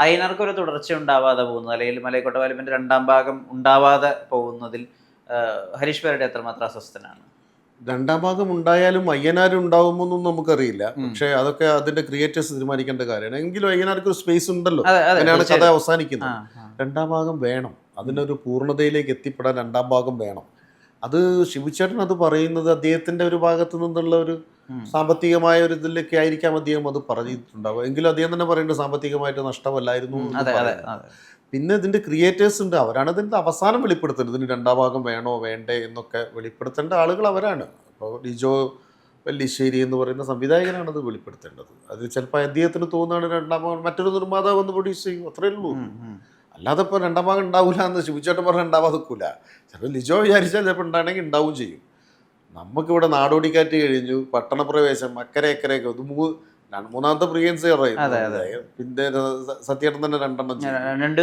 അയ്യനാർക്ക് ഒരു തുടർച്ച ഉണ്ടാവാതെ പോകുന്നത്, അല്ലെങ്കിൽ മലൈക്കോട്ട വാലിബന്റെ രണ്ടാം ഭാഗം ഉണ്ടാവാതെ പോകുന്നതിൽ ഹരീഷ് പേരുടെ എത്രമാത്രം അസ്വസ്ഥനാണ്? രണ്ടാം ഭാഗം ഉണ്ടായാലും അയ്യനാർ ഉണ്ടാവുമെന്നൊന്നും നമുക്കറിയില്ല. പക്ഷേ അതൊക്കെ അതിന്റെ ക്രിയേറ്റേഴ്സ് തീരുമാനിക്കേണ്ട കാര്യമാണ്. എങ്കിലും അയ്യനാർക്ക് ഒരു സ്പേസ് ഉണ്ടല്ലോ, അതെ അതെ, അങ്ങനെയാണ് കഥ തീർച്ചയായും. അവസാനിക്കുന്നത്. രണ്ടാം ഭാഗം വേണം, അതിനൊരു പൂർണ്ണതയിലേക്ക് എത്തിപ്പെടാൻ രണ്ടാം ഭാഗം വേണം. അത് ശിവുചേട്ടൻ അത് പറയുന്നത് അദ്ദേഹത്തിന്റെ ഒരു ഭാഗത്തു നിന്നുള്ള ഒരു സാമ്പത്തികമായ ഒരു ഇതിലൊക്കെ ആയിരിക്കാം അദ്ദേഹം അത് പറഞ്ഞിട്ടുണ്ടാവുക. എങ്കിലും അദ്ദേഹം തന്നെ പറയുന്നത് സാമ്പത്തികമായിട്ട് നഷ്ടമല്ലായിരുന്നു എന്ന് അതെ അതെ പറയുന്നത്. അതെ. പിന്നെ ഇതിന്റെ ക്രിയേറ്റേഴ്സ് ഉണ്ട്, അവരാണ് ഇതിന്റെ അവസാനം വെളിപ്പെടുത്തുന്നത്. ഇതിന് രണ്ടാം ഭാഗം വേണോ വേണ്ടേ എന്നൊക്കെ വെളിപ്പെടുത്തേണ്ട ആളുകൾ അവരാണ്. അപ്പോൾ ലിജോ വല്ലിശ്ശേരി എന്ന് പറയുന്ന സംവിധായകനാണ് അത് വെളിപ്പെടുത്തേണ്ടത്. അത് ചിലപ്പോൾ അദ്ദേഹത്തിന് തോന്നുകയാണ് രണ്ടാം ഭാഗം മറ്റൊരു നിർമ്മാതാവ് വന്ന് പ്രൊഡ്യൂസ് ചെയ്യും, അത്രേ ഉള്ളൂ. അല്ലാതെ ഇപ്പോൾ രണ്ടാം ഭാഗം ഉണ്ടാവില്ല എന്ന് ശിവുചേട്ടൻ പറഞ്ഞാൽ ഉണ്ടാവാതെ നിൽക്കില്ല. ചിലപ്പോൾ ലിജോ വിചാരിച്ചാൽ ചിലപ്പോൾ ഉണ്ടാണെങ്കിൽ ഉണ്ടാവും ചെയ്യും. നമുക്കിവിടെ നാടോടിക്കാറ്റ് കഴിഞ്ഞു, പട്ടണപ്രവേശം, അക്കരെ അക്കരെയൊക്കെ ഇത് മൂന്നാമത്തെ പ്രിയൻസ് പിന്നെ സത്യേട്ടൻ തന്നെ രണ്ടെണ്ണം ചെയ്തു.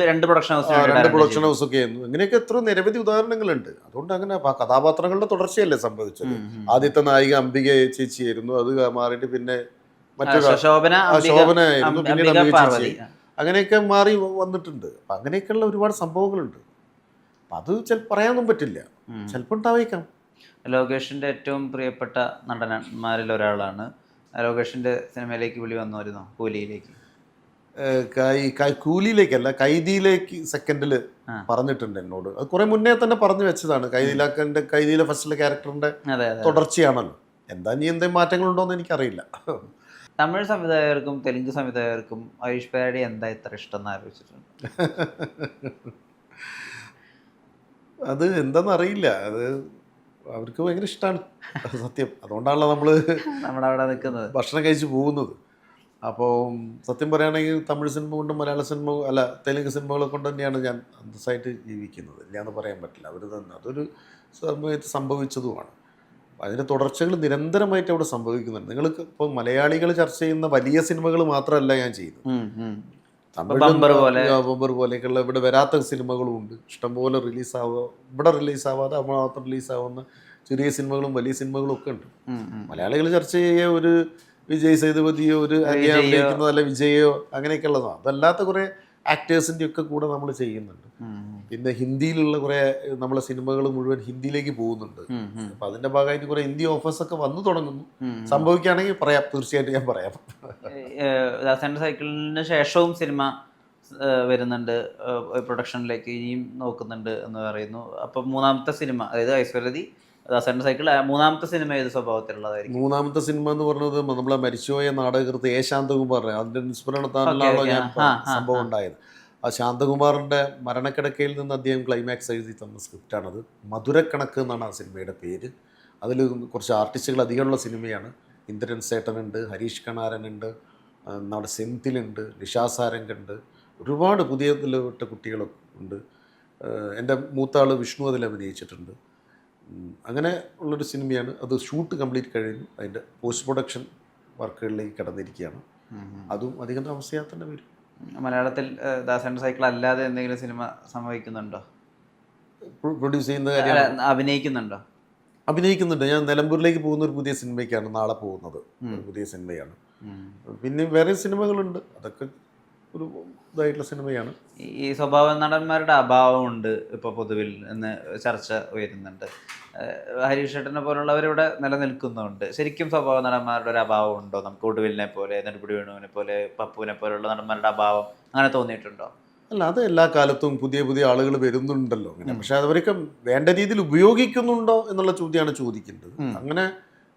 രണ്ട് പ്രൊഡക്ഷൻ രണ്ട് പ്രൊഡക്ഷൻ ഹൗസ് ഒക്കെ ആയിരുന്നു. ഇങ്ങനെയൊക്കെ എത്ര നിരവധി ഉദാഹരണങ്ങളുണ്ട്. അതുകൊണ്ട് അങ്ങനെ കഥാപാത്രങ്ങളുടെ തുടർച്ചയല്ലേ സംഭവിച്ചത്. ആദ്യത്തെ നായിക അംബിക ചേച്ചിയായിരുന്നു, അത് മാറിയിട്ട് പിന്നെ മറ്റൊരു ശോഭനയായിരുന്നു, പിന്നീട് അംബിക ചേച്ചി, അങ്ങനെയൊക്കെ മാറി വന്നിട്ടുണ്ട്. അപ്പം അങ്ങനെയൊക്കെയുള്ള ഒരുപാട് സംഭവങ്ങളുണ്ട്. അപ്പം അത് പറയാനൊന്നും പറ്റില്ല, ചിലപ്പോൾ ഉണ്ടാവേക്കാം. ലോകേഷിന്റെ ഏറ്റവും പ്രിയപ്പെട്ട നടന്മാരിൽ ഒരാളാണ്. ലോകേഷിന്റെ സിനിമയിലേക്ക് വിളി വന്നിരുന്നോ? കൂലിയിലേക്ക്? കൂലിയിലേക്കല്ല, കൈദിയിലേക്ക് സെക്കൻഡിൽ പറഞ്ഞിട്ടുണ്ട് എന്നോട്. അത് കുറെ മുന്നേ തന്നെ പറഞ്ഞു വെച്ചതാണ്. കൈദിയിലെ ഫസ്റ്റിലെ ക്യാരക്ടറിന്റെ തുടർച്ചയാണല്ലോ. എന്താ ഇനി എന്തെങ്കിലും മാറ്റങ്ങളുണ്ടോന്ന് എനിക്കറിയില്ല. തമിഴ് സംവിധായകർക്കും തെലുങ്ക് സംവിധായകർക്കും ഹരീഷ് പേരടി എന്താ ഇത്ര ഇഷ്ടം എന്ന് ആലോചിച്ചിട്ടുണ്ട്? അത് എന്താണെന്ന് അറിയില്ല. അത് അവർക്ക് ഭയങ്കര ഇഷ്ടമാണ്, സത്യം. അതുകൊണ്ടാണല്ലോ നമ്മളവിടെ നിൽക്കുന്നത്, ഭക്ഷണം കഴിച്ച് പോകുന്നത്. അപ്പോൾ സത്യം പറയുകയാണെങ്കിൽ തമിഴ് സിനിമ കൊണ്ടും മലയാള സിനിമ തെലുങ്ക് സിനിമകളെ കൊണ്ട് തന്നെയാണ് ഞാൻ അന്തസ്സായിട്ട് ജീവിക്കുന്നത്. ഇല്ലയെന്ന് പറയാൻ പറ്റില്ല. അവർ തന്നെ അതൊരു സമയത്ത് സംഭവിച്ചതുമാണ്. അതിൻ്റെ തുടർച്ചകൾ നിരന്തരമായിട്ട് അവിടെ സംഭവിക്കുന്നുണ്ട്. നിങ്ങൾക്ക് ഇപ്പോൾ മലയാളികൾ ചർച്ച ചെയ്യുന്ന വലിയ സിനിമകൾ മാത്രമല്ല ഞാൻ ചെയ്യുന്നത്. ബമ്പർ പോലെയൊക്കെയുള്ള ഇവിടെ വരാത്ത സിനിമകളും ഉണ്ട്, ഇഷ്ടംപോലെ ഇവിടെ റിലീസാവാതെ അവിടെ മാത്രം റിലീസാവുന്ന ചെറിയ സിനിമകളും വലിയ സിനിമകളും ഒക്കെ ഉണ്ട്. മലയാളികൾ ചർച്ച ചെയ്യുക ഒരു വിജയ് സേതുപതിയോ ഒരു അഭിനയിക്കുന്നതല്ല വിജയോ അങ്ങനെയൊക്കെ ഉള്ളതാണ്. അതല്ലാത്ത കുറേ ആക്ടേഴ്സിൻ്റെ ഒക്കെ കൂടെ നമ്മൾ ചെയ്യുന്നുണ്ട്. പിന്നെ ഹിന്ദിയിലുള്ള കുറേ നമ്മളെ സിനിമകൾ മുഴുവൻ ഹിന്ദിയിലേക്ക് പോകുന്നുണ്ട്. അപ്പം അതിൻ്റെ ഭാഗമായിട്ട് കുറേ ഹിന്ദി ഓഫേഴ്സൊക്കെ വന്നു തുടങ്ങുന്നു. സംഭവിക്കുകയാണെങ്കിൽ പറയാം, തീർച്ചയായിട്ടും ഞാൻ പറയാം. ദാസേട്ടൻ്റെ സൈക്കിളിന് ശേഷവും സിനിമ വരുന്നുണ്ട്, പ്രൊഡക്ഷനിലേക്ക് ഇനിയും നോക്കുന്നുണ്ട് എന്ന് പറയുന്നു. അപ്പം മൂന്നാമത്തെ സിനിമ, അതായത് ഐശ്വര്യതി ദാസേട്ടൻ്റെ സൈക്കിൾ, മൂന്നാമത്തെ സിനിമ ഏത് സ്വഭാവത്തിലുള്ളതായിരിക്കും? മൂന്നാമത്തെ സിനിമ എന്ന് പറഞ്ഞത് നമ്മളെ മരിച്ചുപോയ നാടകകൃത്ത് എ ശാന്തകുമാർ, അതിൻ്റെ നിസ്മരണത്താലാണല്ലോ ഞാൻ സംഭവം ഉണ്ടായത്. ആ ശാന്തകുമാറിൻ്റെ മരണക്കിടക്കയിൽ നിന്ന് അദ്ദേഹം ക്ലൈമാക്സ് എഴുതി തന്ന സ്ക്രിപ്റ്റാണത്. മധുരക്കണക്ക് എന്നാണ് ആ സിനിമയുടെ പേര്. അതിൽ കുറച്ച് ആർട്ടിസ്റ്റുകൾ അധികമുള്ള സിനിമയാണ്. ഇന്ദ്രൻ സേട്ടനുണ്ട്, ഹരീഷ് കണാരനുണ്ട്, നമ്മുടെ സെന്തിലുണ്ട്, നിഷാസാരംഗുണ്ട്, ഒരുപാട് പുതിയതിൽപ്പെട്ട കുട്ടികളൊക്കെ ഉണ്ട്. എൻ്റെ മൂത്താൾ വിഷ്ണു അതിൽ അഭിനയിച്ചിട്ടുണ്ട്. അങ്ങനെ ഉള്ളൊരു സിനിമയാണ്. അത് ഷൂട്ട് കംപ്ലീറ്റ് കഴിഞ്ഞു, അതിൻ്റെ പോസ്റ്റ് പ്രൊഡക്ഷൻ വർക്കുകളിലേക്ക് കടന്നിരിക്കുകയാണ്. അതും അധികം താമസിയാതെ തന്നെ വരും. മലയാളത്തിൽ ദാസേട്ടൻ്റെ സൈക്കിൾ അല്ലാതെ എന്തെങ്കിലും സിനിമ സംഭവിക്കുന്നുണ്ടോ? പ്രൊഡ്യൂസ് ചെയ്യുന്ന കാര്യം അഭിനയിക്കുന്നുണ്ട്. ഞാൻ നിലമ്പൂരിലേക്ക് പോകുന്ന ഒരു പുതിയ സിനിമയ്ക്കാണ് നാളെ പോകുന്നത്. പുതിയ സിനിമയാണ്. പിന്നെ വേറെ സിനിമകളുണ്ട്, അതൊക്കെ ഒരു ഇതായിട്ടുള്ള സിനിമയാണ്. ഈ സ്വഭാവ നടന്മാരുടെ അഭാവമുണ്ട് ഇപ്പോൾ പൊതുവിൽ എന്ന് ചർച്ച ഉയരുന്നുണ്ട്. ഹരീഷ് ചേട്ടനെ പോലുള്ളവരിവിടെ നിലനിൽക്കുന്നുണ്ട്. ശരിക്കും സ്വഭാവ നടന്മാരുടെ ഒരു അഭാവം ഉണ്ടോ? നമുക്ക് ഒടുവിലിനെ പോലെ, നെടുമുടി വേണുവിനെ പോലെ, പപ്പുവിനെ പോലുള്ള നടന്മാരുടെ അഭാവം അങ്ങനെ തോന്നിയിട്ടുണ്ടോ? അല്ല, അത് എല്ലാ കാലത്തും പുതിയ പുതിയ ആളുകൾ വരുന്നുണ്ടല്ലോ അങ്ങനെ. പക്ഷെ അവരൊക്കെ വേണ്ട രീതിയിൽ ഉപയോഗിക്കുന്നുണ്ടോ എന്നുള്ള ചോദ്യമാണ് ചോദിക്കേണ്ടത്. അങ്ങനെ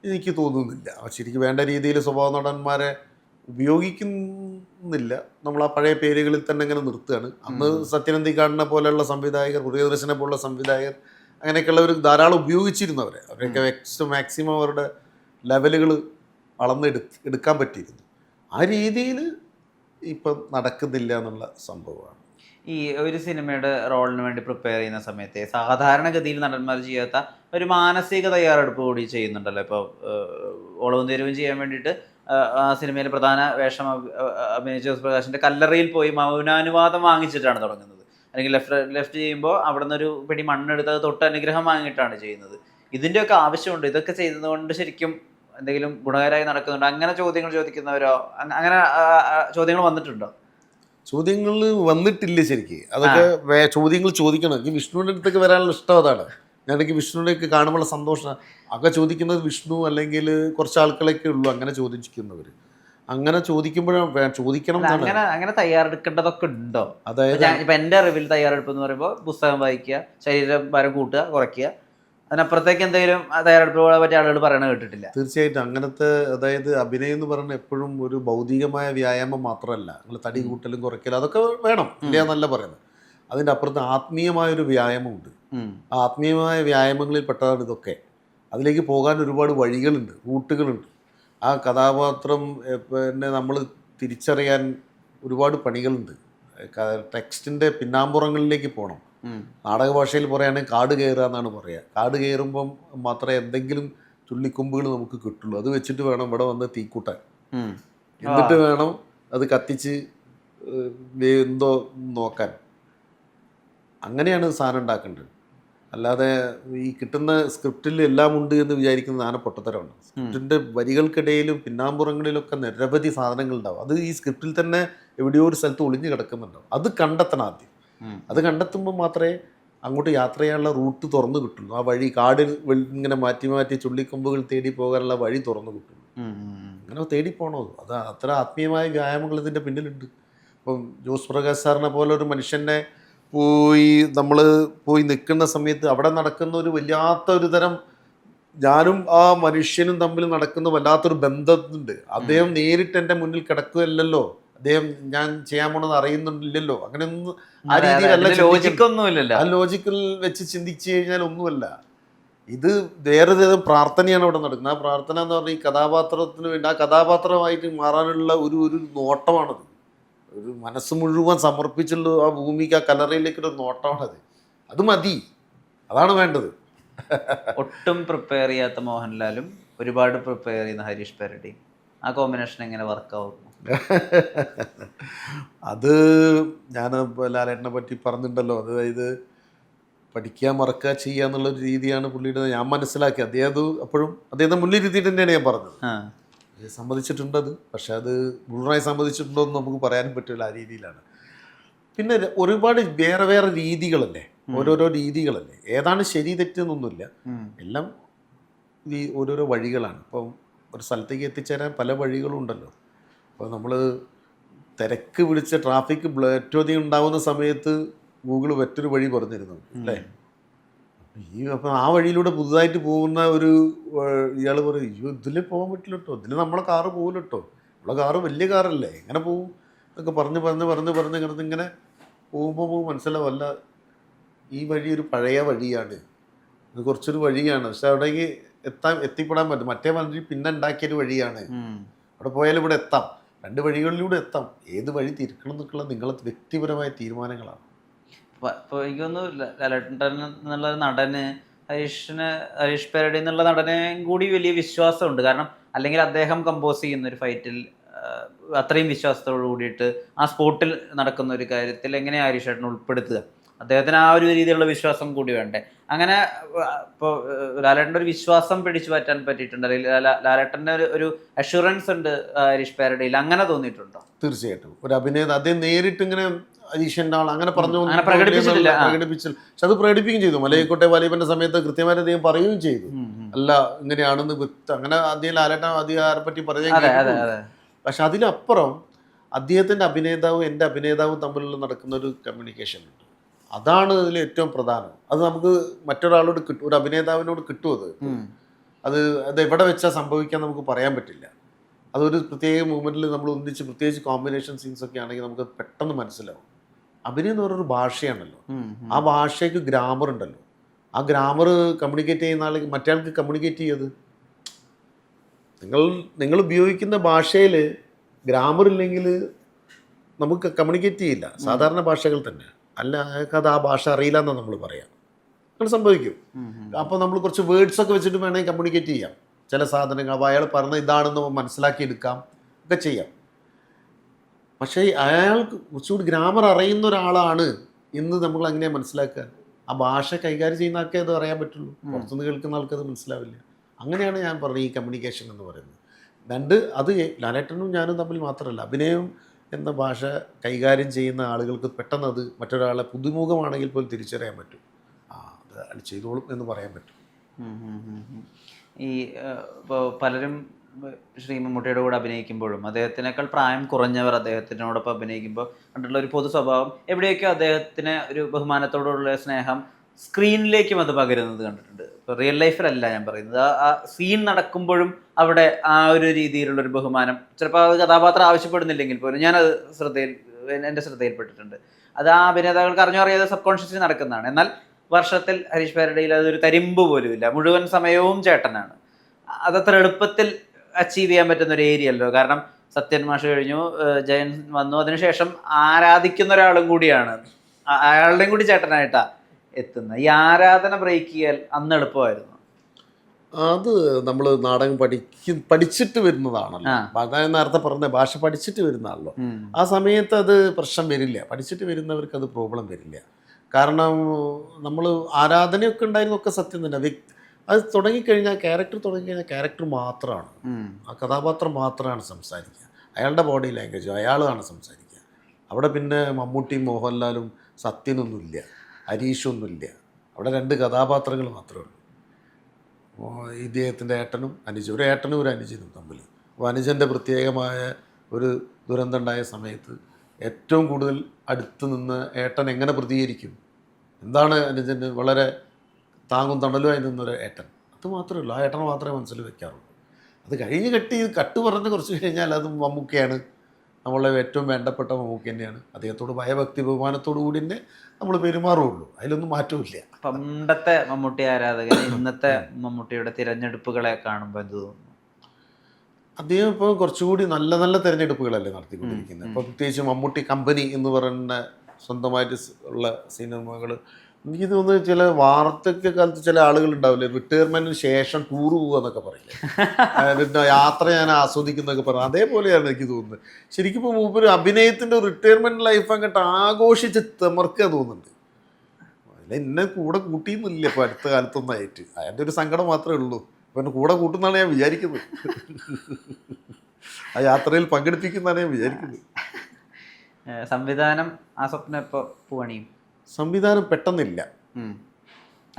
എനിക്ക് തോന്നുന്നില്ല. ശരിക്കും വേണ്ട രീതിയിൽ സ്വഭാവ നടന്മാരെ ഉപയോഗിക്കുന്നില്ല. നമ്മൾ ആ പഴയ പേരുകളിൽ തന്നെ ഇങ്ങനെ നിർത്തുകയാണ്. അന്ന് സത്യനന്ദിക്കാടിനെ പോലെയുള്ള സംവിധായകർ, പ്രിയദർശനെ പോലുള്ള സംവിധായകർ, അങ്ങനെയൊക്കെയുള്ളവർ ധാരാളം ഉപയോഗിച്ചിരുന്നവരെ. അവരൊക്കെ മാക്സിമം അവരുടെ ലെവലുകൾ എടുക്കാൻ പറ്റിയിരുന്നു. ആ രീതിയിൽ ഇപ്പം നടക്കുന്നില്ല എന്നുള്ള സംഭവമാണ്. ഈ ഒരു സിനിമയുടെ റോളിന് വേണ്ടി പ്രിപ്പയർ ചെയ്യുന്ന സമയത്ത് സാധാരണഗതിയിൽ നടന്മാർ ചെയ്യാത്ത ഒരു മാനസിക തയ്യാറെടുപ്പ് കൂടി ചെയ്യുന്നുണ്ടല്ലോ. ഇപ്പോൾ ഓളവും തെരുവും ചെയ്യാൻ വേണ്ടിയിട്ട് ആ സിനിമയിൽ പ്രധാന വേഷം അഭിനയിച്ച ജോസ് പ്രകാശിൻ്റെ കല്ലറയിൽ പോയി മൗനാനുവാദം വാങ്ങിച്ചിട്ടാണ് തുടങ്ങുന്നത്. അല്ലെങ്കിൽ ലെഫ്റ്റ് ചെയ്യുമ്പോൾ അവിടെ നിന്നൊരു പിടി മണ്ണെടുത്ത് അത് തൊട്ട് അനുഗ്രഹം വാങ്ങിയിട്ടാണ് ചെയ്യുന്നത്. ഇതിൻ്റെയൊക്കെ ആവശ്യമുണ്ട്. ഇതൊക്കെ ചെയ്തതുകൊണ്ട് ശരിക്കും എന്തെങ്കിലും ഗുണകരമായി നടക്കുന്നുണ്ടോ? അങ്ങനെ ചോദ്യങ്ങൾ ചോദിക്കുന്നവരോ അങ്ങനെ ചോദ്യങ്ങൾ വന്നിട്ടുണ്ടോ? ചോദ്യങ്ങൾ വന്നിട്ടില്ല ശരിക്ക്. അതൊക്കെ ചോദ്യങ്ങൾ ചോദിക്കണം. എനിക്ക് വിഷ്ണുവിൻ്റെ അടുത്തേക്ക് വരാനുള്ള ഇഷ്ടം അതാണ്. ഞാനെനിക്ക് വിഷ്ണുവിനെയൊക്കെ കാണുമ്പോൾ സന്തോഷം. ഒക്കെ ചോദിക്കുന്നത് വിഷ്ണു അല്ലെങ്കിൽ കുറച്ച് ആൾക്കാരൊക്കെ ഉള്ളൂ അങ്ങനെ ചോദിക്കുന്നവർ. അങ്ങനെ ചോദിക്കുമ്പോഴാണ് ചോദിക്കണം എന്നാണ്. അങ്ങനെ തയ്യാറെടുക്കേണ്ടതൊക്കെ ഉണ്ടോ? അതായത് ഇപ്പൊ എന്റെ അറിവിൽ തയ്യാറെടുപ്പ് എന്ന് പറയുമ്പോൾ പുസ്തകം വായിക്കുക, ശരീരഭാരം കൂട്ടുക, കുറയ്ക്കുക, അതിനപ്പുറത്തേക്ക് എന്തെങ്കിലും തയ്യാറെടുപ്പുകളെ പറ്റി ആളുകൾ പറയണ കേട്ടിട്ടില്ല. തീർച്ചയായിട്ടും അങ്ങനത്തെ, അതായത് അഭിനയം എന്ന് പറയുന്നത് എപ്പോഴും ഒരു ഭൗതികമായ വ്യായാമം മാത്രമല്ല. നിങ്ങൾ തടി കൂട്ടലും കുറയ്ക്കലും അതൊക്കെ വേണം, ഇല്ല എന്നല്ല പറയുന്നത്. അതിൻ്റെ അപ്പുറത്ത് ആത്മീയമായൊരു വ്യായാമമുണ്ട്. ആ ആത്മീയമായ വ്യായാമങ്ങളിൽ പെട്ടതാണ് ഇതൊക്കെ. അതിലേക്ക് പോകാൻ ഒരുപാട് വഴികളുണ്ട്, റൂട്ടുകളുണ്ട്. ആ കഥാപാത്രം പിന്നെ നമ്മൾ തിരിച്ചറിയാൻ ഒരുപാട് പണികളുണ്ട്. ടെക്സ്റ്റിൻ്റെ പിന്നാമ്പുറങ്ങളിലേക്ക് പോകണം. നാടക ഭാഷയിൽ പറയുകയാണെങ്കിൽ കാട് കയറുക എന്നാണ് പറയുക. കാട് കയറുമ്പം മാത്രമേ എന്തെങ്കിലും ചുള്ളിക്കൊമ്പുകൾ നമുക്ക് കിട്ടുള്ളൂ. അത് വെച്ചിട്ട് വേണം ഇവിടെ വന്ന് തീക്കൂട്ടാൻ. എന്നിട്ട് വേണം അത് കത്തിച്ച് എന്തോ നോക്കാൻ. അങ്ങനെയാണ് സാധനം ഉണ്ടാക്കേണ്ടത്. അല്ലാതെ ഈ കിട്ടുന്ന സ്ക്രിപ്റ്റിൽ എല്ലാം ഉണ്ട് എന്ന് വിചാരിക്കുന്ന ആന പൊട്ടത്തരമാണ്. സ്ക്രിപ്റ്റിൻ്റെ വരികൾക്കിടയിലും പിന്നാമ്പുറങ്ങളിലൊക്കെ നിരവധി സാധനങ്ങളുണ്ടാവും. അത് ഈ സ്ക്രിപ്റ്റിൽ തന്നെ എവിടെയോ ഒരു സ്ഥലത്ത് ഒളിഞ്ഞു കിടക്കുന്നുണ്ടാവും. അത് കണ്ടെത്തണം ആദ്യം. അത് കണ്ടെത്തുമ്പോൾ മാത്രമേ അങ്ങോട്ട് യാത്ര ചെയ്യാനുള്ള റൂട്ട് തുറന്നു കിട്ടുള്ളൂ. ആ വഴി കാടിൽ ഇങ്ങനെ മാറ്റി മാറ്റി ചുള്ളിക്കൊമ്പുകൾ തേടി പോകാനുള്ള വഴി തുറന്നു കിട്ടുള്ളൂ. അങ്ങനെ തേടി പോകണോ? അത് അത്ര ആത്മീയമായ വ്യായാമങ്ങൾ ഇതിൻ്റെ പിന്നിലുണ്ട്. ഇപ്പം ജോസ് പ്രകാശ് സാറിനെ പോലെ ഒരു മനുഷ്യനെ നമ്മൾ പോയി നിൽക്കുന്ന സമയത്ത് അവിടെ നടക്കുന്ന ഒരു വല്ലാത്തൊരു തരം ഞാനും ആ മനുഷ്യനും തമ്മിൽ നടക്കുന്ന വല്ലാത്തൊരു ബന്ധമുണ്ട്. അദ്ദേഹം നേരിട്ട് എൻ്റെ മുന്നിൽ കിടക്കുകയല്ലല്ലോ, അദ്ദേഹം ഞാൻ ചെയ്യാൻ പോണെന്ന് അറിയുന്നില്ലല്ലോ. അങ്ങനെയൊന്നും ആ രീതിയിലല്ല. ആ ലോജിക്കൽ വെച്ച് ചിന്തിച്ചു കഴിഞ്ഞാൽ ഒന്നുമല്ല. ഇത് വേറെ തരം പ്രാർത്ഥനയാണ് അവിടെ നടക്കുന്നത്. ആ പ്രാർത്ഥന എന്ന് പറഞ്ഞാൽ ഈ കഥാപാത്രത്തിന് വേണ്ടി ആ കഥാപാത്രമായിട്ട് മാറാനുള്ള ഒരു നോട്ടമാണത്. ഒരു മനസ്സ് മുഴുവൻ സമർപ്പിച്ചുള്ള ആ ഭൂമിക്ക്, ആ കല്ലറയിലേക്കൊരു നോട്ടമാണത്. അത് മതി, അതാണ് വേണ്ടത്. ഒട്ടും പ്രിപ്പയർ ചെയ്യാത്ത മോഹൻലാലും ഒരുപാട് പ്രിപ്പയർ ചെയ്യുന്ന ഹരീഷ് പെരടി, ആ കോമ്പിനേഷൻ എങ്ങനെ വർക്കാവുന്നു? അത് ഞാൻ ലാലേട്ടനെ പറ്റി പറഞ്ഞിട്ടുണ്ടല്ലോ. അതായത് പഠിക്കുക, മറക്കുക, ചെയ്യുക എന്നുള്ളൊരു രീതിയാണ് പുള്ളിയുടെ. ഞാൻ മനസ്സിലാക്കി അദ്ദേഹം അത് അപ്പോഴും അദ്ദേഹത്തെ മുന്നിൽ ഇരുത്തിയിട്ട് തന്നെയാണ് ഞാൻ പറഞ്ഞത്. സമ്മതിച്ചിട്ടുണ്ടത്. പക്ഷെ അത് മുഴുവനായി സമ്മതിച്ചിട്ടുണ്ടോ എന്ന് നമുക്ക് പറയാനും പറ്റില്ല. ആ രീതിയിലാണ്. പിന്നെ ഒരുപാട് വേറെ വേറെ രീതികളല്ലേ, ഓരോരോ രീതികളല്ലേ. ഏതാണ് ശരി തെറ്റെന്നൊന്നുമില്ല, എല്ലാം ഈ ഓരോരോ വഴികളാണ്. ഇപ്പം ഒരു സ്ഥലത്തേക്ക് എത്തിച്ചേരാൻ പല വഴികളും ഉണ്ടല്ലോ. അപ്പോൾ നമ്മൾ തിരക്ക് പിടിച്ച ട്രാഫിക് ഏറ്റവും അധികം ഉണ്ടാകുന്ന സമയത്ത് ഗൂഗിൾ മറ്റൊരു വഴി പറഞ്ഞിരുന്നു അല്ലേ. അപ്പം ആ വഴിയിലൂടെ പുതുതായിട്ട് പോകുന്ന ഒരു ഇയാൾ പറയും, അയ്യോ ഇതിൽ പോകാൻ പറ്റില്ല കേട്ടോ, ഇതിൽ നമ്മളെ കാറ് പോകില്ല കേട്ടോ, നമ്മളെ കാറ് വലിയ കാറല്ലേ, എങ്ങനെ പോകും എന്നൊക്കെ പറഞ്ഞ് ഇങ്ങനെ പോകുമ്പോൾ മനസ്സിലാവല്ല, ഈ വഴി ഒരു പഴയ വഴിയാണ്, ഇത് കുറച്ചൊരു വഴിയാണ്. പക്ഷെ അവിടേക്ക് എത്തിപ്പെടാൻ പറ്റും. മറ്റേ വഴി പിന്നെ ഉണ്ടാക്കിയൊരു വഴിയാണ്. അവിടെ പോയാലും ഇവിടെ എത്താം, രണ്ട് വഴികളിലൂടെ എത്താം. ഏത് വഴി തിരിക്കണം എന്നൊക്കെയുള്ള നിങ്ങളെ വ്യക്തിപരമായ തീരുമാനങ്ങളാണ്. ഇപ്പോൾ എനിക്കൊന്ന് ലാലേട്ടൻ എന്നുള്ള നടന് ഹരീഷ് പെരടി എന്നുള്ള നടനെ കൂടി വലിയ വിശ്വാസമുണ്ട്. കാരണം അല്ലെങ്കിൽ അദ്ദേഹം കമ്പോസ് ചെയ്യുന്ന ഒരു ഫൈറ്റിൽ അത്രയും വിശ്വാസത്തോട് കൂടിയിട്ട് ആ സ്പോട്ടിൽ നടക്കുന്ന ഒരു കാര്യത്തിൽ എങ്ങനെയാണ് ഹരീഷ് ഏട്ടനെ ഉൾപ്പെടുത്തുക? അദ്ദേഹത്തിന് ആ ഒരു രീതിയിലുള്ള വിശ്വാസം കൂടി വേണ്ടേ? അങ്ങനെ ഇപ്പോൾ ലാലേട്ടൻ്റെ ഒരു വിശ്വാസം പിടിച്ചു പറ്റാൻ പറ്റിയിട്ടുണ്ട്, അല്ലെങ്കിൽ ലാലേട്ടൻ്റെ ഒരു അഷുറൻസ് ഉണ്ട് ഹരീഷ് പെരടിയിൽ, അങ്ങനെ തോന്നിയിട്ടുണ്ടോ? തീർച്ചയായിട്ടും. ഒരു അഭിനേതാവ് അദ്ദേഹം നേരിട്ട് ഇങ്ങനെ അരീഷൻ്റെ ആൾ അങ്ങനെ പറഞ്ഞു പ്രകടിപ്പിച്ചില്ല. പക്ഷെ അത് പ്രകടിപ്പിക്കുകയും ചെയ്തു. മലയക്കോട്ടെ വാലിബന്റെ സമയത്ത് കൃത്യമായിട്ട് അദ്ദേഹം പറയുകയും ചെയ്തു, അല്ല ഇങ്ങനെയാണെന്ന് അങ്ങനെ അദ്ദേഹം ലാലേട്ടൻ അധികാരെ പറ്റി പറയുകയും. പക്ഷെ അതിലപ്പുറം അദ്ദേഹത്തിൻ്റെ അഭിനേതാവും എൻ്റെ അഭിനേതാവും തമ്മിലുള്ള നടക്കുന്ന ഒരു കമ്മ്യൂണിക്കേഷൻ ഉണ്ട്. അതാണ് അതിൽ ഏറ്റവും പ്രധാനം. അത് നമുക്ക് മറ്റൊരാളോട് കിട്ടും, ഒരു അഭിനേതാവിനോട് കിട്ടും. അത് എവിടെ വെച്ചാൽ സംഭവിക്കാൻ നമുക്ക് പറയാൻ പറ്റില്ല. അതൊരു പ്രത്യേക മൂമെൻറ്റിൽ നമ്മൾ ഒന്നിച്ച്, പ്രത്യേകിച്ച് കോമ്പിനേഷൻ സീൻസ് ഒക്കെ ആണെങ്കിൽ നമുക്ക് പെട്ടെന്ന് മനസ്സിലാവും. അഭിനയം എന്ന് പറയുന്നൊരു ഭാഷയാണല്ലോ. ആ ഭാഷയ്ക്ക് ഗ്രാമർ ഉണ്ടല്ലോ. ആ ഗ്രാമർ കമ്മ്യൂണിക്കേറ്റ് ചെയ്യുന്ന ആൾ മറ്റേ ആൾക്ക് കമ്മ്യൂണിക്കേറ്റ് ചെയ്യത്. നിങ്ങൾ ഉപയോഗിക്കുന്ന ഭാഷയിൽ ഗ്രാമർ ഇല്ലെങ്കിൽ നമുക്ക് കമ്മ്യൂണിക്കേറ്റ് ചെയ്യില്ല. സാധാരണ ഭാഷകൾ തന്നെ അല്ല, അയാൾക്ക് അത് ആ ഭാഷ അറിയില്ല എന്നാണ് നമ്മൾ പറയാം. അങ്ങനെ സംഭവിക്കും. അപ്പോൾ നമ്മൾ കുറച്ച് വേർഡ്സൊക്കെ വെച്ചിട്ട് വേണമെങ്കിൽ കമ്മ്യൂണിക്കേറ്റ് ചെയ്യാം ചില സാധനങ്ങൾ. അപ്പോൾ അയാൾ പറഞ്ഞ ഇതാണെന്ന് മനസ്സിലാക്കിയെടുക്കാം, ഒക്കെ ചെയ്യാം. പക്ഷേ അയാൾക്ക് കുറച്ചുകൂടി ഗ്രാമർ അറിയുന്ന ഒരാളാണ് എന്ന് നമ്മൾ അങ്ങനെയാണ് മനസ്സിലാക്കുക. ആ ഭാഷ കൈകാര്യം ചെയ്യുന്ന ആൾക്കേ അത് അറിയാൻ പറ്റുള്ളൂ, പുറത്തുനിന്ന് കേൾക്കുന്ന ആൾക്കത് മനസ്സിലാവില്ല. അങ്ങനെയാണ് ഞാൻ പറഞ്ഞത് ഈ കമ്മ്യൂണിക്കേഷൻ എന്ന് പറയുന്നത്. അത് ലാലേട്ടനും ഞാനും തമ്മിൽ മാത്രമല്ല, അഭിനയവും എന്ന ഭാഷ കൈകാര്യം ചെയ്യുന്ന ആളുകൾക്ക് പെട്ടെന്ന് അത് മറ്റൊരാളെ പുതുമുഖമാണെങ്കിൽ പോലും തിരിച്ചറിയാൻ പറ്റും. അത് അയാൾ ചെയ്തോളും എന്ന് പറയാൻ പറ്റും. ഈ ഇപ്പോൾ പലരും ശ്രീ മമ്മൂട്ടിയുടെ കൂടെ അഭിനയിക്കുമ്പോഴും അദ്ദേഹത്തിനേക്കാൾ പ്രായം കുറഞ്ഞവർ അദ്ദേഹത്തിനോടൊപ്പം അഭിനയിക്കുമ്പോൾ കണ്ടുള്ള ഒരു പൊതു സ്വഭാവം എവിടെയൊക്കെ അദ്ദേഹത്തിന് ഒരു ബഹുമാനത്തോടുള്ള സ്നേഹം സ്ക്രീനിലേക്കും അത് പകരുന്നത് കണ്ടിട്ടുണ്ട്. ഇപ്പോൾ റിയൽ ലൈഫിലല്ല ഞാൻ പറയുന്നത്, ആ സീൻ നടക്കുമ്പോഴും അവിടെ ആ ഒരു രീതിയിലുള്ള ഒരു ബഹുമാനം ചിലപ്പോൾ അത് കഥാപാത്രം ആവശ്യപ്പെടുന്നില്ലെങ്കിൽ പോലും ഞാനത് എൻ്റെ ശ്രദ്ധയിൽപ്പെട്ടിട്ടുണ്ട്. അത് ആ അഭിനേതാക്കൾക്ക് അറിഞ്ഞോ അറിയാതെ സബ് കോൺഷ്യസ്ലി നടക്കുന്നതാണ്. എന്നാൽ വർഷത്തിൽ ഹരീഷ് പാരഡിയിൽ അതൊരു തരിമ്പ് പോലുമില്ല, മുഴുവൻ സമയവും ചേട്ടനാണ്. അതത്ര എളുപ്പത്തിൽ അച്ചീവ് ചെയ്യാൻ പറ്റുന്ന ഒരു ഏരിയ അല്ലോ. കാരണം സത്യൻ മാഷ് കഴിഞ്ഞു, ജയൻ വന്നു, അതിനുശേഷം ആരാധിക്കുന്ന ഒരാളും കൂടിയാണ്, അയാളുടെയും കൂടി ചേട്ടനായിട്ടാണ് എത്തുന്നത്. ഈ ആരാധന ബ്രേക്ക് ചെയ്യാൻ അന്ന് എളുപ്പമായിരുന്നു. അത് നമ്മൾ നാടകം പഠിച്ചിട്ട് വരുന്നതാണല്ലോ. അതായത് നേരത്തെ പറഞ്ഞ ഭാഷ പഠിച്ചിട്ട് വരുന്നതാണല്ലോ. ആ സമയത്ത് അത് പ്രശ്നം വരില്ല. പഠിച്ചിട്ട് വരുന്നവർക്ക് അത് പ്രോബ്ലം വരില്ല. കാരണം നമ്മൾ ആരാധനയൊക്കെ ഉണ്ടായിരുന്നൊക്കെ സത്യം തന്നെ. അത് തുടങ്ങിക്കഴിഞ്ഞാൽ ക്യാരക്ടർ മാത്രമാണ്, ആ കഥാപാത്രം മാത്രമാണ് സംസാരിക്കുക. അയാളുടെ ബോഡി ലാംഗ്വേജ് അയാളാണ് സംസാരിക്കുക. അവിടെ പിന്നെ മമ്മൂട്ടിയും മോഹൻലാലും സത്യനൊന്നുമില്ല, ഹരീഷൊന്നുമില്ല. അവിടെ 2 കഥാപാത്രങ്ങൾ മാത്രമേ ഉള്ളൂ. ഇദ്ദേഹത്തിൻ്റെ ഏട്ടനും അനുജനും, ഒരു ഏട്ടനും ഒരു അനുജനും തമ്മിൽ. അപ്പോൾ അനുജൻ്റെ പ്രത്യേകമായ ഒരു ദുരന്തം ഉണ്ടായ സമയത്ത് ഏറ്റവും കൂടുതൽ അടുത്ത് നിന്ന് ഏട്ടൻ എങ്ങനെ പ്രതികരിക്കും, എന്താണ് അനുജന് വളരെ താങ്ങും തണലുമായി നിന്നൊരു ഏട്ടൻ. അത് മാത്രമേ ഉള്ളൂ, ആ ഏട്ടനെ മാത്രമേ മനസ്സിൽ വെക്കാറുള്ളൂ. അത് കഴിഞ്ഞ് കട്ട് പറഞ്ഞ് കുറച്ച് കഴിഞ്ഞാൽ അത് മമ്മൂക്കയാണ്, നമ്മളെ ഏറ്റവും വേണ്ടപ്പെട്ട മമ്മൂക്ക തന്നെയാണ്. അദ്ദേഹത്തോട് ഭയഭക്തി ബഹുമാനത്തോടു കൂടി തന്നെ നമ്മൾ പെരുമാറുള്ളൂ, അതിലൊന്നും മാറ്റമില്ല. പണ്ടത്തെ മമ്മൂട്ടി ആരാധകൻ ഇന്നത്തെ മമ്മൂട്ടിയുടെ തിരഞ്ഞെടുപ്പുകളെ കാണുമ്പോൾ എന്ത് തോന്നുന്നു? അദ്ദേഹം ഇപ്പോൾ കുറച്ചുകൂടി നല്ല നല്ല തിരഞ്ഞെടുപ്പുകളല്ലേ നടത്തിക്കൊണ്ടിരിക്കുന്നത്. ഇപ്പോൾ പ്രത്യേകിച്ച് മമ്മൂട്ടി കമ്പനി എന്ന് പറയുന്ന സ്വന്തമായിട്ട് ഉള്ള സിനിമകൾ. എനിക്ക് തോന്നുന്നത് ചില വാർത്തക്കാലത്ത് ചില ആളുകൾ ഉണ്ടാവില്ലേ, റിട്ടയർമെൻറ്റിന് ശേഷം ടൂർ പോകുക എന്നൊക്കെ പറയില്ലേ, യാത്ര ഞാൻ ആസ്വദിക്കുന്നതൊക്കെ പറഞ്ഞു. അതേപോലെയാണ് എനിക്ക് തോന്നുന്നത്. ശരിക്കും ഇപ്പോൾ മൂപ്പര് അഭിനയത്തിൻ്റെ റിട്ടയർമെൻറ്റ് ലൈഫ് അങ്ങോട്ട് ആഘോഷിച്ച് തിമർക്കുക തോന്നുന്നുണ്ട്. അതിൽ എന്നെ കൂടെ കൂട്ടിയൊന്നുമില്ല ഇപ്പോൾ അടുത്ത കാലത്തൊന്നായിട്ട്. അതിൻ്റെ ഒരു സങ്കടം മാത്രമേ ഉള്ളൂ. അപ്പോൾ എന്നെ കൂടെ കൂട്ടുന്നതാണ് ഞാൻ വിചാരിക്കുന്നത്, ആ യാത്രയിൽ പങ്കെടുപ്പിക്കുന്നതാണ് ഞാൻ വിചാരിക്കുന്നത്. സംവിധാനം ആ സ്വപ്നം ഇപ്പോൾ പൂവണിയും? സംവിധാനം പെട്ടെന്നില്ല.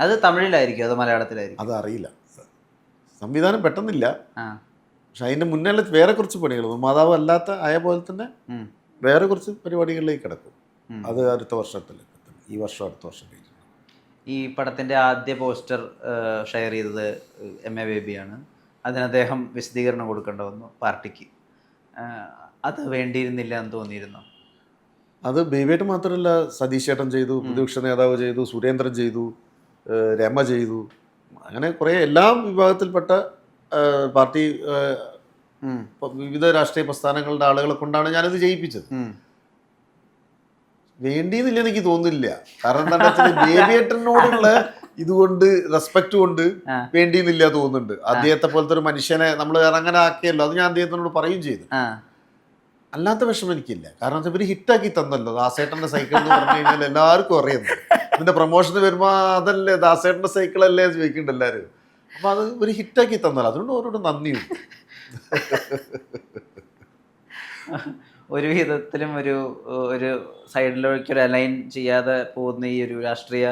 അത് തമിഴിലായിരിക്കും അതോ മലയാളത്തിലായിരിക്കും? അത് അറിയില്ല. സംവിധാനം പെട്ടെന്നില്ല. പക്ഷെ അതിൻ്റെ മുന്നേ വേറെ കുറച്ച് പണികൾ മാതാവ് അല്ലാത്ത ആയ പോലെ തന്നെ വേറെ കുറച്ച് പരിപാടികളിലേക്ക് കിടക്കും. അത് അടുത്ത വർഷത്തിൽ, ഈ വർഷം അടുത്ത വർഷം കഴിഞ്ഞു. ഈ പടത്തിൻ്റെ ആദ്യ പോസ്റ്റർ ഷെയർ ചെയ്തത് MA ബേബിയാണ്. അതിന് അദ്ദേഹം വിശദീകരണം കൊടുക്കേണ്ട വന്നു പാർട്ടിക്ക്. അത് വേണ്ടിയിരുന്നില്ല എന്ന് തോന്നിയിരുന്നു? അത് ബേബിയായിട്ട് മാത്രമല്ല, സതീഷ് ചേട്ടൻ ചെയ്തു, പ്രതിപക്ഷ നേതാവ് ചെയ്തു, സുരേന്ദ്രൻ ചെയ്തു, രമ ചെയ്തു, അങ്ങനെ കുറേ എല്ലാ വിഭാഗത്തിൽപ്പെട്ട പാർട്ടി വിവിധ രാഷ്ട്രീയ പ്രസ്ഥാനങ്ങളുടെ ആളുകളെ കൊണ്ടാണ് ഞാനിത് ചെയ്യിപ്പിച്ചത്. വേണ്ടിയെന്നില്ല എനിക്ക് തോന്നുന്നില്ല. കാരണം എന്താണെന്ന് വെച്ചാൽ ബേബിയേട്ടനോടുള്ള ഇതുകൊണ്ട് റെസ്പെക്ട് കൊണ്ട് വേണ്ടിയെന്നില്ല തോന്നുന്നുണ്ട്. അദ്ദേഹത്തെ പോലത്തെ ഒരു മനുഷ്യനെ നമ്മൾ അങ്ങനെ ആക്കിയല്ലോ, അത് ഞാൻ അദ്ദേഹത്തിനോട് പറയുകയും ചെയ്തു. അല്ലാത്ത വിഷമം എനിക്കില്ല. കാരണം വെച്ചാൽ ഇവർ ഹിറ്റാക്കി തന്നല്ലോ ദാസേട്ടൻ്റെ സൈക്കിൾ എന്ന് പറഞ്ഞു കഴിഞ്ഞാൽ എല്ലാവർക്കും അറിയുന്നത്. ഇതിൻ്റെ പ്രൊമോഷന് വരുമ്പോൾ അതല്ലേ ദാസേട്ടൻ്റെ സൈക്കിളല്ലേ ചോദിക്കുന്നുണ്ട് എല്ലാവരും. അപ്പോൾ അത് ഒരു ഹിറ്റാക്കി തന്നല്ലോ, അതുകൊണ്ട് അവരോട് നന്ദിയുണ്ട്. ഒരു വിധത്തിലും ഒരു സൈഡിലേക്കൊരു അലൈൻ ചെയ്യാതെ പോകുന്ന ഈ ഒരു രാഷ്ട്രീയ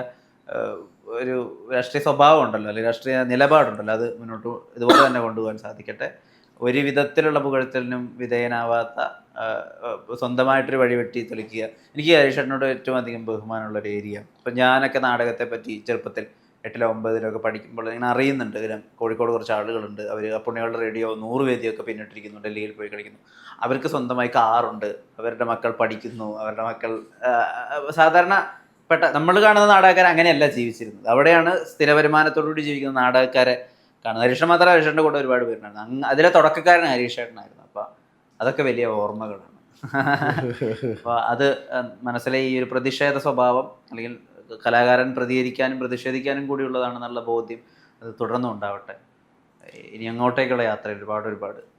സ്വഭാവം ഉണ്ടല്ലോ, അല്ലെങ്കിൽ രാഷ്ട്രീയ നിലപാടുണ്ടല്ലോ, അത് മുന്നോട്ട് ഇതുപോലെ തന്നെ കൊണ്ടുപോകാൻ സാധിക്കട്ടെ. ഒരു വിധത്തിലുള്ള പുകഴ്ത്തലിനും വിധേയനാവാത്ത സ്വന്തമായിട്ടൊരു വഴിവെട്ടി തെളിക്കുക. എനിക്ക് ഹരീഷേട്ടനോട് ഏറ്റവും അധികം ബഹുമാനമുള്ളൊരു ഏരിയ. ഇപ്പം ഞാനൊക്കെ നാടകത്തെ പറ്റി ചെറുപ്പത്തിൽ 8-ലോ 9-ലോ പഠിക്കുമ്പോൾ ഇങ്ങനെ അറിയുന്നുണ്ട്. കോഴിക്കോട് കുറച്ച് ആളുകളുണ്ട്, അവർ പുണ്യകളുടെ റേഡിയോ 100 വേദിയൊക്കെ പിന്നിട്ടിരിക്കുന്നു, ഡൽഹിയിൽ പോയി കളിക്കുന്നു. അവർക്ക് സ്വന്തമായി കാറുണ്ട്, അവരുടെ മക്കൾ പഠിക്കുന്നു, അവരുടെ മക്കൾ സാധാരണ നമ്മൾ കാണുന്ന നാടകക്കാരെ അങ്ങനെയല്ല ജീവിച്ചിരുന്നത്. അവിടെയാണ് സ്ഥിര വരുമാനത്തോടുകൂടി ജീവിക്കുന്ന നാടകക്കാരെ കാണുന്നത്. ഹരീഷ് മാത്രമല്ല, ഹരീഷേട്ടൻ്റെ കൂടെ ഒരുപാട് പേരുണ്ടായിരുന്നു. അതിലെ തുടക്കക്കാരൻ ഹരീഷേട്ടനായിരുന്നു. അപ്പോൾ അതൊക്കെ വലിയ ഓർമ്മകളാണ്. അപ്പോൾ അത് മനസ്സിലെ ഈ ഒരു പ്രതിഷേധ സ്വഭാവം, അല്ലെങ്കിൽ കലാകാരൻ പ്രതികരിക്കാനും പ്രതിഷേധിക്കാനും കൂടിയുള്ളതാണെന്നുള്ള ബോധ്യം അത് തുടർന്നും ഉണ്ടാവട്ടെ. ഇനി അങ്ങോട്ടേക്കുള്ള യാത്രയിൽ ഒരുപാട്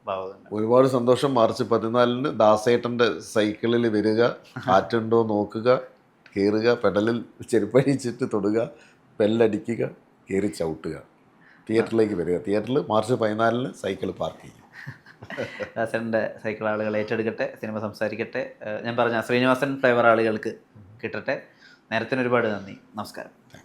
ഭാവങ്ങളുണ്ട്. ഒരുപാട് സന്തോഷം. മാർച്ച് 14-ന് ദാസേട്ടൻ്റെ സൈക്കിളിൽ വരിക, കാറ്റുണ്ടോ നോക്കുക, കയറുക, പെഡലിൽ ചെരുപ്പഴിച്ചിട്ട് തൊടുക, ബെല്ലടിക്കുക, കയറി ചവിട്ടുക, തിയേറ്ററിലേക്ക് വരിക. തിയേറ്ററിൽ മാർച്ച് 14-ന് സൈക്കിൾ പാർക്ക് ചെയ്യും. ദാസന്റെ സൈക്കിൾ ആളുകൾ ഏറ്റെടുക്കട്ടെ, സിനിമ സംസാരിക്കട്ടെ. ഞാൻ പറഞ്ഞ ശ്രീനിവാസൻ ഫ്ലേവർ ആളുകൾക്ക് കിട്ടട്ടെ. നേരത്തിന് ഒരുപാട് നന്ദി. നമസ്കാരം.